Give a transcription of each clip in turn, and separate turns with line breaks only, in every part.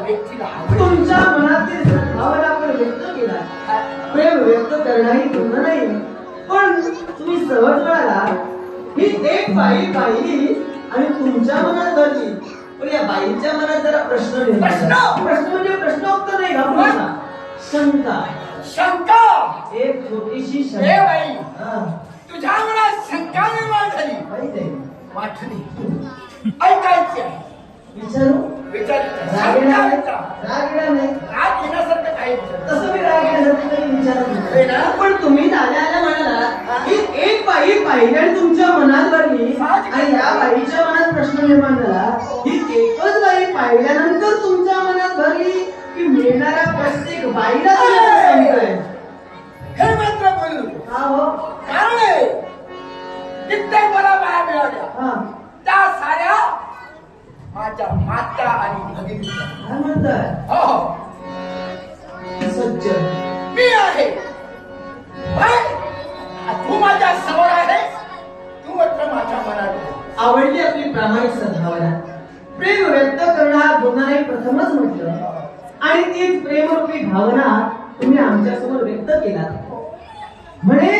व्यक्तीला आवडेल.
तुमच्या मनातील सद्भावना पण व्यक्त केला, प्रेम व्यक्त करणारी गुण नाही, पण तुम्ही सहज म्हणाला ही एक बाई पाहिली आणि तुमच्या मनात भरली. पण या बाईच्या मनात जरा प्रश्न निर्माण झाला. प्रश्न म्हणजे प्रश्नोत्तर नाही घाबरूनचा, शंका.
शंका.
एक छोटीशी
ए
शंका.
बाई,
हा,
तुझ्या मनात शंका निर्माण झाली.
माहित आहे.
वाटली ऐकायची आहे.
विचारू?
विचारायचं.
राग येणार नाही.
शंका.
राग येणार नाही.
राग येण्यासारखं काही विचार.
तसं मी राग येण्यासारखं काही विचारत
होय ना?
नाही. पण तुम्ही आल्या म्हणाला की एक बाई पाहिली आणि तुमच्या मनात भरली आणि या बाईच्या मनात प्रश्न निर्माण झाला ही एकच बाई पाहिल्यानंतर तुमच्या मनात भरली की मिळणाऱ्या प्रत्येक बाईला तुम्ही सांगताय.
हे मात्र बोलू.
हा हो.
कारण आहे, कित्येक मला बाया मिळाल्या.
हा,
त्या साऱ्या माझ्या माता आणि भगिनी.
काय म्हणताय?
हो,
सज्जन.
मी आहे. होय? तू माझ्या समोर आहे. तू मात्र माझ्या मनात.
आवडली आपली प्रामाणिक सद्भावना. प्रेम व्यक्त करणं हा गुन्हा प्रथमच म्हटलं आणि तीच प्रेमरूपी भावना तुम्ही आमच्या समोर व्यक्त केला. म्हणे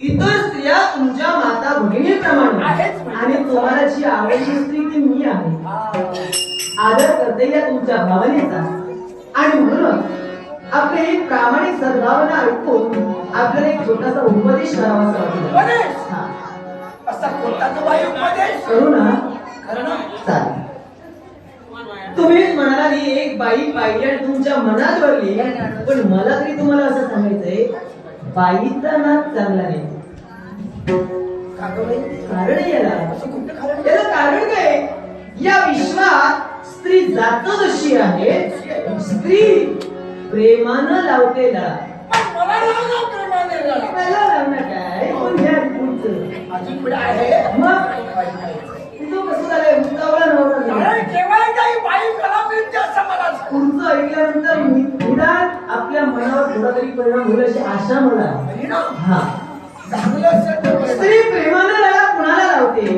इतर स्त्रिया तुमच्या माता भगिनीप्रमाणे
आहेच
आणि तुम्हाला जी आवडली स्त्री ती मी आहे. आदर करते या तुमच्या भावनेचा आणि म्हणूनच आपली ही प्रामाणिक सद्भावना ऐकून आपल्याला एक छोटासा उपदेश करावासा वाटतो.
उपदेश?
हा,
असा कोणता तो बाई उपदेश?
करू ना?
खरं ना?
चालेल. तुम्हीच म्हणाला ही एक बाई पाहिली आणि तुमच्या मनात भरली, पण मला तरी तुम्हाला असं सांगायचंय बाईचा नाच चांगला नाही.
का गं बाई?
कारण आहे याला.
असं कुठलं कारण?
याला कारण काय? या विश्वात स्त्री जात जशी आहे, स्त्री प्रेमानं लावते लळा.
पण मला लावला प्रेमाने लळा.
मला लावणार काय? पण ह्या पुढचं
अजून पुढे आहे.
मग तुझं कसं झालंय? मुद्दावळा नवरा झाला.
कारण केवळ काही बाई मला मिळते असं मला झालं.
पुढचं ऐकल्यानंतर निदान आपल्या मनावर थोडा तरी परिणाम होईल अशी आशा मला आहे.
आणि ना,
हा,
चांगलं असेल तर बरं.
स्त्री प्रेमानं लळा कुणाला लावते?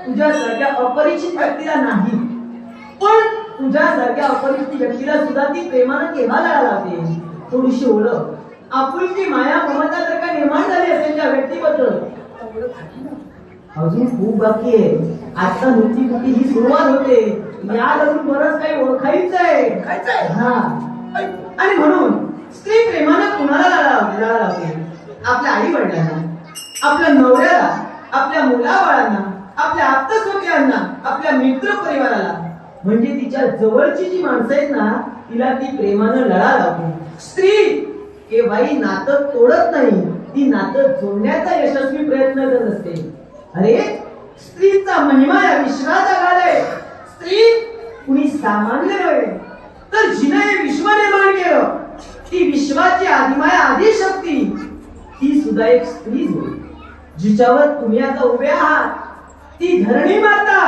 तुझ्यासारख्या अपरिचित व्यक्तीला नाही, पण तुझ्यासारख्या अपरिचित व्यक्तीला सुद्धा ती प्रेमानं केव्हा लळा लावते? थोडीशी ओळख, आपुलकी, माया, ममता जर का निर्माण झाली असेल त्या व्यक्तीबद्दल. अजून खूप बाकी आहे. आता नुकती ही सुरुवात होते. या अजून बरंच काही ओळखायचं आहे.
खायचंय?
हा, आणि म्हणून स्त्री प्रेमानं कुणाला लळा लावते? आपल्या आई वडिलांना, आपल्या नवऱ्याला, आपल्या मुलाबाळांना, आपल्या आप्तस्वकीयांना, आपल्या मित्र परिवाराला, म्हणजे तिच्या जवळची जी माणसं आहेत ना तिला ती प्रेमानं लळा लावते. स्त्री केव्हाही नातं तोडत नाही, ती नातं जोडण्याचा यशस्वी प्रयत्न करत असते. अरे स्त्रीचा महिमा या विश्वात आलाय. स्त्री कुणी सामान्य नव्हे, तर जिने हे विश्व निर्माण केलं ती विश्वाची आदिमाया आदिशक्ती, ती सुद्धा एक स्त्रीच होय. जिच्यावर तुम्ही आता उभे आहात ती धरणी माता,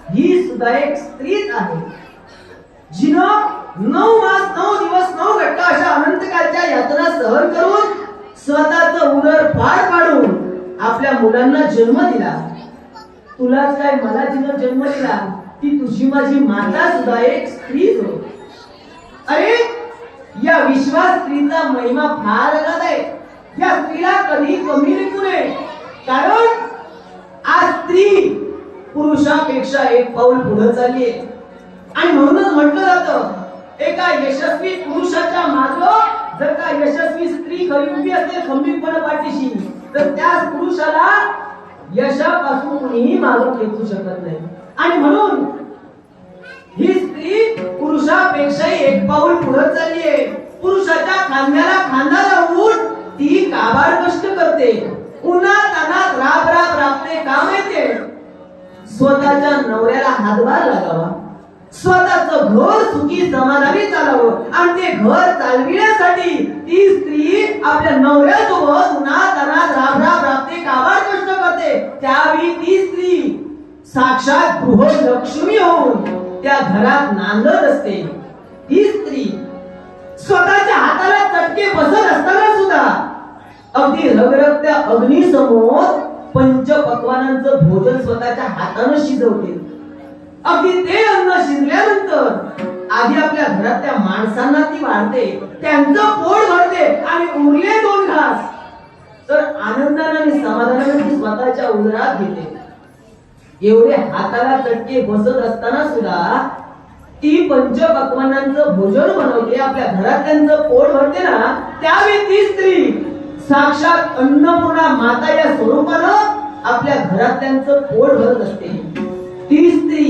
ही सुद्धा एक स्त्रीच आहे. जिनं 9 मास 9 दिवस 9 घट्टा अशा अनंत काळच्या यातना सहन करून स्वतःचं उदर पार पाडून आपल्या मुलांना जन्म दिला. तुलाच काय, मला जिनं जन्म दिला ती तुझी माझी माता सुद्धा एक स्त्रीच होय. अरे या विश्वात स्त्रीचा महिमा फार अगाध आहे. या स्त्रीला कधी कमी लेखू नये, कारण आज स्त्री पुरुषापेक्षा एक पाऊल पुढे चालली आहे. आणि म्हणूनच म्हटलं जातं एका यशस्वी पुरुषाच्या मागे जर का यशस्वी स्त्री खरी उभी असेल खंबीरपणे पाठीशी, तर त्या पुरुषाला यशापासून कुणीही मागं खेचू शकत नाही. आणि म्हणून ही स्त्री पुरुषापेक्षाही एक पाऊल पुढे चालली आहे. पुरुषाच्या खांद्याला खांदा लावून ती काबाड कष्ट करते, उन्हात तानात राब राब राबते, काम येते. स्वतःच्या नवऱ्याला हातभार लागावा, स्वतःचं घर सुखी समाधानी चालावं आणि ते घर चालविण्यासाठी ती स्त्री आपल्या नवऱ्यासोबत उन्हात तानात राब राब राबते, काबाड कष्ट करते. त्यावेळी ती स्त्री साक्षात गृहलक्ष्मी होऊन त्या घरात नांदत असते. ही स्त्री स्वतःच्या हाताला चटके बसत असताना सुद्धा अगदी रगरगत्या अग्नीसमोर पंचपक्वानांचं भोजन स्वतःच्या हाताने शिजवते. अगदी ते अन्न शिजल्यानंतर आधी आपल्या घरातल्या माणसांना ती वाढते, त्यांचं पोट भरते आणि उरले 2 घास तर आनंदाने आणि समाधानाने ती स्वतःच्या उदरात घेते. एवढे हाताला चटके बसत असताना सुद्धा ती पंचपक्वान्नांचं भोजन बनवते, आपल्या घरातल्यांचं पोट भरते ना. त्यावेळी ती स्त्री साक्षात अन्नपूर्णा माता या स्वरूपानं आपल्या घरातल्यांचं पोट भरत असते. ती स्त्री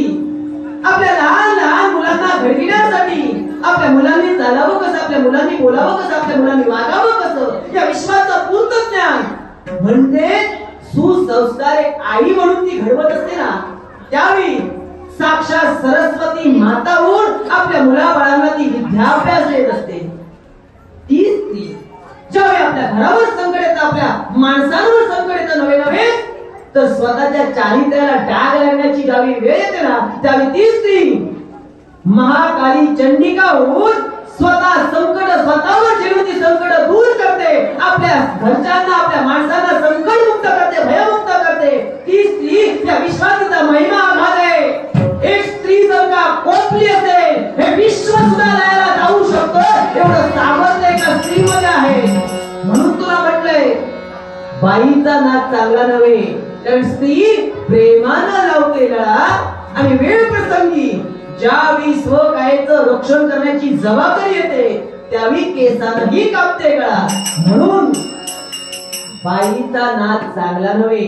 आपल्या लहान लहान मुलांना घडविण्यासाठी, आपल्या मुलांनी चालावं कसं, आपल्या मुलांनी बोलावं कसं, आपल्या मुलांनी वागावं कसं, या विश्वाचं पूर्ण ज्ञान म्हणजे सुसंस्कार एक आई म्हणून ती घडवत असते ना. त्यावेळी साक्षात सरस्वती माता होऊन आपल्या मुलाबाळांना ती विद्याभ्यास देत असते. ती स्त्री ज्यावेळी आपल्या घरावर संकट येतं, आपल्या माणसांवर संकट येतं नवे नवे, तर स्वतःच्या चारित्र्याला डाग लागण्याची ज्यावेळी वेळ येते ना, त्यावेळी ती स्त्री महाकाली चंडिका होऊन स्वतः संकट स्वतःवर झेलून ती संकट दूर करते, आपल्या घरच्यांना आपल्या माणसांना संकट मुक्त करते, भयमुक्त करते. ती स्त्री या विश्वाचा महिमा आघात आहे. एक स्त्री जर का कोपली असेल, हे विश्व सुद्धा लयाला जाऊ शकतं एवढं सामर्थ्य एका स्त्रीमध्ये आहे. म्हणून तुला म्हटलंय बाईचा नाच चांगला नव्हे, तर स्त्री प्रेमानं लावते लळा आणि वेळ प्रसंगी ज्यावेळी स्वकायचं रक्षण करण्याची जबाबदारी येते त्यावेळी केसानही कापते गळा. म्हणून बाईचा नाच चांगला नव्हे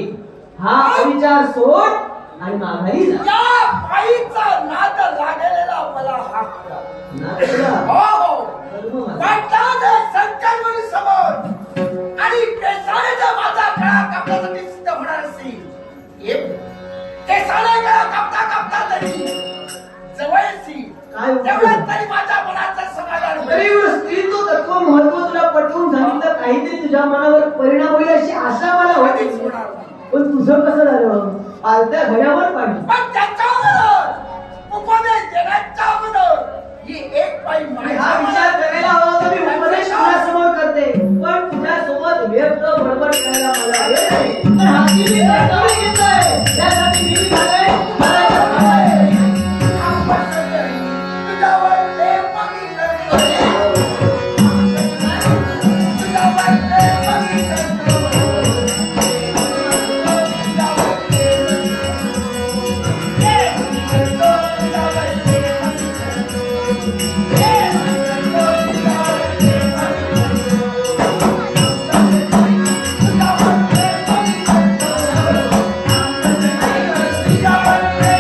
हा विचार सोड आणि माघारी जा.
या बाईचा नाद लागलेला मला हक्क. संकल्पनी समोर आणि केसाने जर माझा गळा कापण्यासाठी सिद्ध होणार असेल, केसाने गळा कापता कापता तरी जवळ येईल, तेवढं तरी माझ्या मनाचं समाधान होईल.
स्त्रीचं तत्व महत्व तुला पटवून सांगितलं, काहीतरी तुझ्या मनावर परिणाम होईल अशी आशा मला होती. पण तुझं कसं झालं, पालत्या घड्यावर पाणी.
पण त्याच्यावर उपदेश देण्याच्या अगोदर ही एक बाई
हा विचार करायला हवा होता. मी उपदेश तुझ्यासमोर करते, पण तुझ्यासोबत व्यक्त बडबड करायला मला वेळ नाही. पण हाती मी कर्तव्य घेतलंय, त्यासाठी मी झालंय
तुझ्यावर प्रेम मागितलं. Yeah.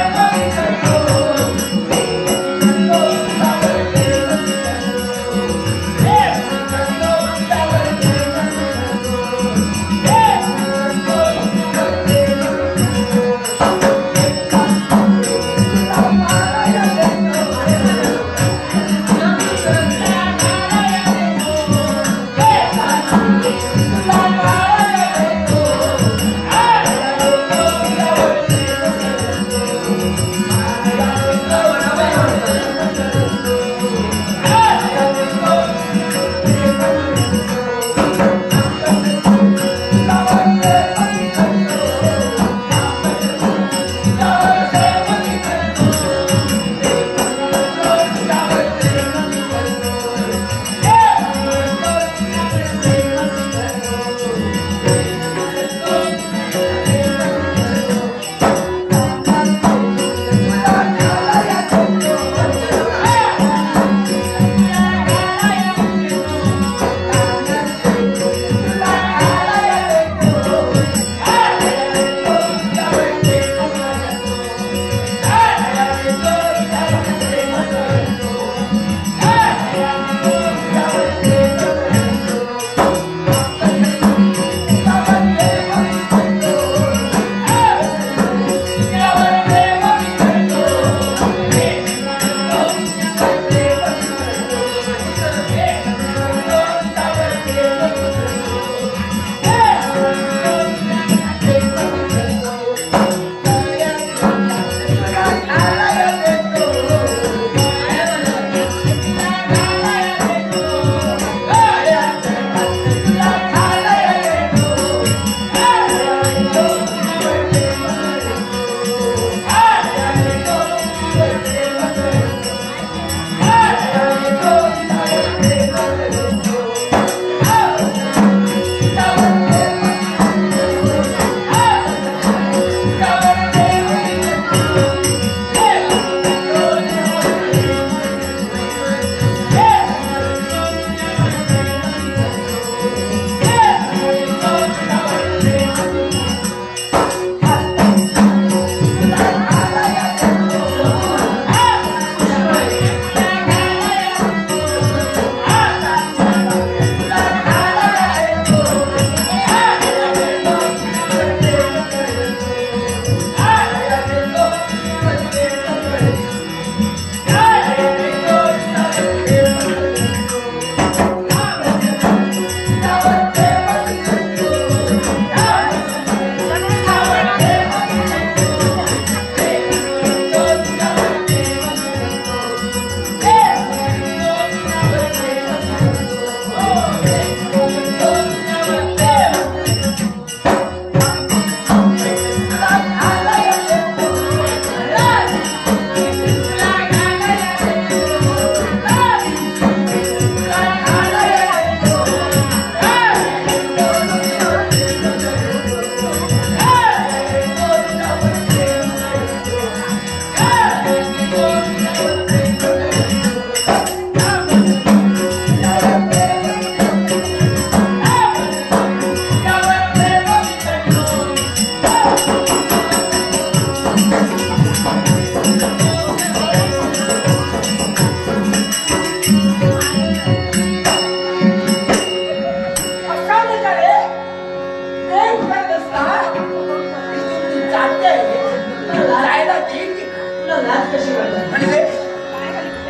तुला लाज कशी वाटत?
म्हणजे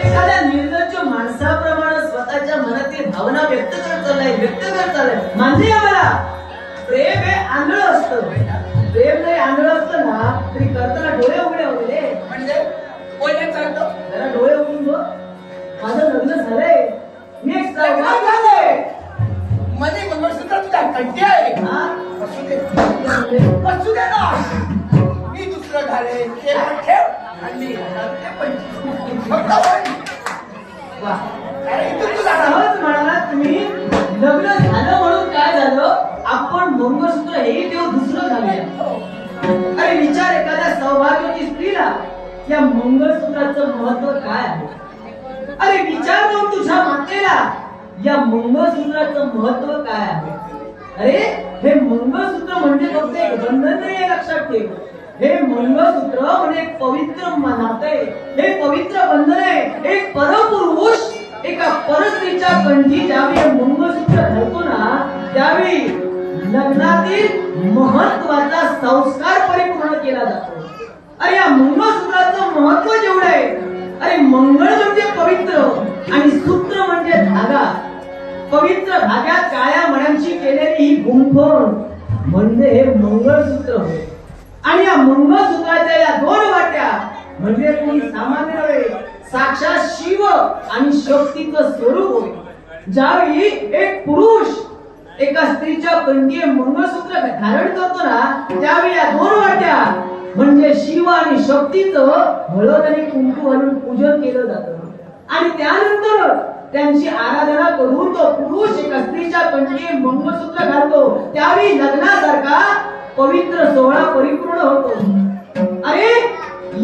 एखाद्या निर्लज्ज माणसाप्रमाणे स्वतःच्या मनातील भावना व्यक्त करत चाललाय मान्य आहे मला. प्रेम हे आंधळ असतं. प्रेम नाही आंधळ असतं ना तरी करताना डोळे उघडे होते.
म्हणजे बोलण्याचा अर्थ
जरा डोळे उघडून बघ. माझं लग्न झालंय. मी एक सौभाग्य आहे.
मध्ये मंगळसूत्र तुझ्या कंटी आहे.
हा?
असू दे असू दे ना. मी दुसरं घालेन ते पण ठेव आणि मी घालणार ते पण फक्त बोल.
वा.
अरे इथून तुला
सहज म्हणाला तुम्ही. लग्न झालं म्हणून काय झालं? आपण मंगळसूत्र हे देव दुसरं घालूया. अरे विचार एखाद्या सौभाग्यवती स्त्रीला या मंगळसूत्राचं महत्व काय आहे? अरे विचार करून तुझ्या मातेला या मंगळसूत्राचं महत्व काय आहे? अरे हे मंगळसूत्र म्हणजे फक्त एक बंधन नाही आहे, लक्षात ठेव. हे मंगळसूत्र म्हणजे एक पवित्र नातं आहे. हे पवित्र बंधन आहे. एक परपुरुष एका परस्त्रीच्या कंठी ज्यावेळी हे मंगळसूत्र घालतो ना त्यावेळी लग्नातील महत्वाचा संस्कार परिपूर्ण केला जातो. अरे या मंगळसूत्राचं महत्व जेवढं आहे. अरे मंगळ म्हणजे पवित्र आणि सूत्र म्हणजे धागा. पवित्र धाग्यात काळ्या मण्यांची केलेली ही गुंफण म्हणजे हे मंगळसूत्र होय. आणि या मंगळसूत्राच्या या दोन वाट्या म्हणजे कोणी सामान्य नव्हे, साक्षात शिव आणि शक्तीचं स्वरूप होय. ज्यावेळी एक पुरुष एका स्त्रीच्या कंठी मंगळसूत्र धारण करतो ना त्यावेळी या दोन वाट्या म्हणजे शिव आणि शक्तीचं हळद आणि कुंकू घालून पूजन केलं जातं. आणि त्यानंतर त्यांची आराधना करून तो पुरुष एका स्त्रीच्या कंठी मंगळसूत्र घालतो. त्यावेळी लग्नासारखा पवित्र सोहळा परिपूर्ण होतो. अरे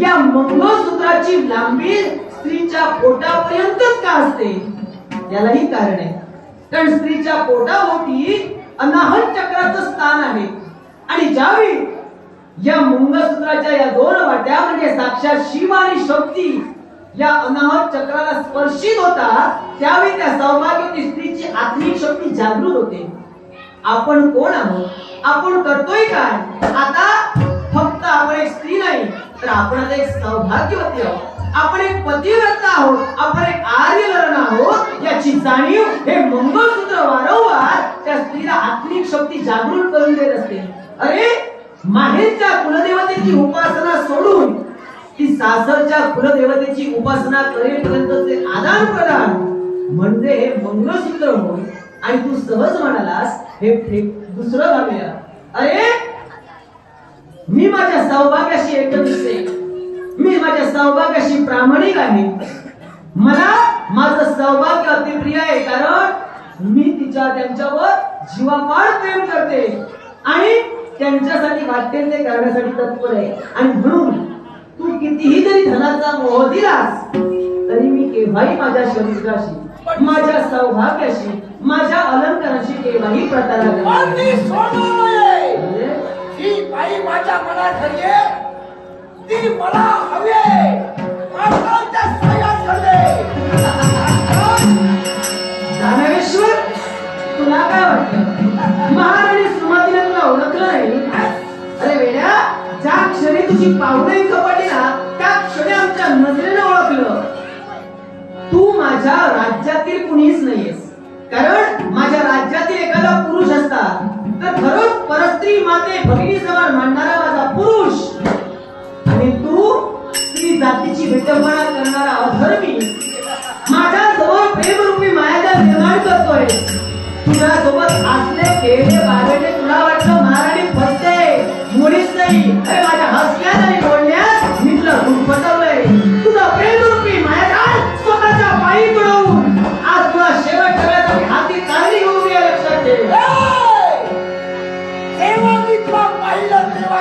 या मंगळसूत्राची लांबी स्त्रीच्या पोटापर्यंतच का असते? यालाही कारण आहे. कारण स्त्रीच्या पोटाभोवती अनाहत चक्राचं स्थान आहे. आणि ज्यावेळी या मंगळसूत्राच्या या दोन वाट्या म्हणजे साक्षात शिव आणि शक्ती या अनाहत चक्राला स्पर्शित होतात त्यावेळी त्या सौभाग्यवती स्त्रीची आत्मिक शक्ती जागृत होते. आपण कोण आहोत? आपण करतोय काय? आता फक्त आपण एक स्त्री नाही तर आपण आता एक सौभाग्यवती आहोत. आपण एक पतिव्रता आहोत. आपण एक आर्यलग्न आहोत याची जाणीव हे मंगळसूत्र वारंवार त्या स्त्रीला आत्मिक शक्ती जागृत करून देत असते. अरे माहेरच्या कुलदेवतेची उपासना सोडून ती सासरच्या कुलदेवतेची उपासना करेपर्यंतचे आदान प्रदान म्हणजे हे मंगळसूत्र होय. आणि तू सहज म्हणालास हे दुसरं घालूया. अरे मी माझ्या सौभाग्याशी एक दिसते. मी माझ्या सौभाग्याशी प्रामाणिक आहे. मला माझं सौभाग्य अतिप्रिय आहे कारण मी त्यांच्यावर जीवापाड प्रेम करते आणि त्यांच्यासाठी वाटेल ते करण्यासाठी तत्पर आहे. आणि म्हणून तू कितीही जरी धनाचा मोह दिलास तरी मी केव्हाही माझ्या शरीराशी माझ्या सौभाग्याशी माझ्या अलंकाराशी केव्हाही प्रतारणा
ही बाई माझ्या मनात हवी ती मला हवी.
दानवेश्वर तुला काय वाटतं? महाराणी सुमतीने तुला ओळखलं नाही? अरे वेड्या, ज्या क्षणी तुझी पावडे कपटी ना त्या क्षणी आमच्या नजरेने ओळखलं. तू माझ्या राज्यातील कुणीच नाहीयेस. कारण माझ्या राज्यातील एखादा पुरुष असता तर खरंच परस्त्री माते भगिनी समान मानणारा माझा पुरुष आणि तू स्त्री जातीची विटंबना करणारा अधर्मी माझ्या जवळ प्रेमरूपी मायाजाल निर्माण करतोय. तुझ्या सोबत असले केले बागडे तुला वाटतं महाराणी फसते? मुळीच नाही. अरे माझ्या हसण्यात आणि बोलण्यात मी तुला गुंफटवलंय. तुझा प्रेमरूपी मायाजाल स्वतःच्या पायी तुडवून आज तुला शेवट करण्यासाठी हाती चालली घेऊन ये. लक्षात ठेव.
तेव्हा मी तुला पाहिलं तेव्हा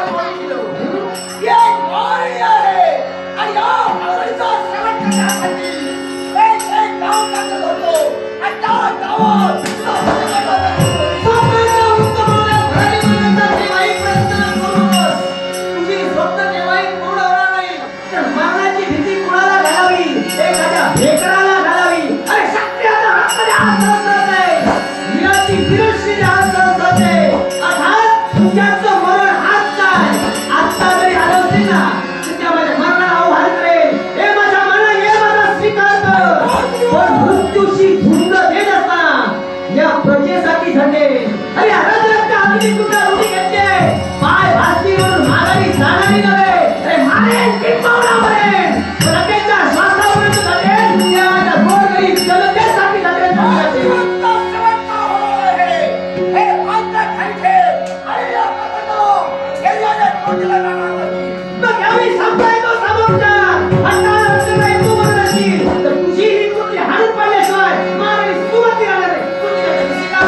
तिला रानावरती.
मग यावेळी सांगता येतो समोरच्या आता रस्त्याला तू म्हणत असशील तर तुझी ही कुठली हाणून पाडल्याशिवाय मारायला सुरुवात राहणार आहे. कुठली नाही कशी का?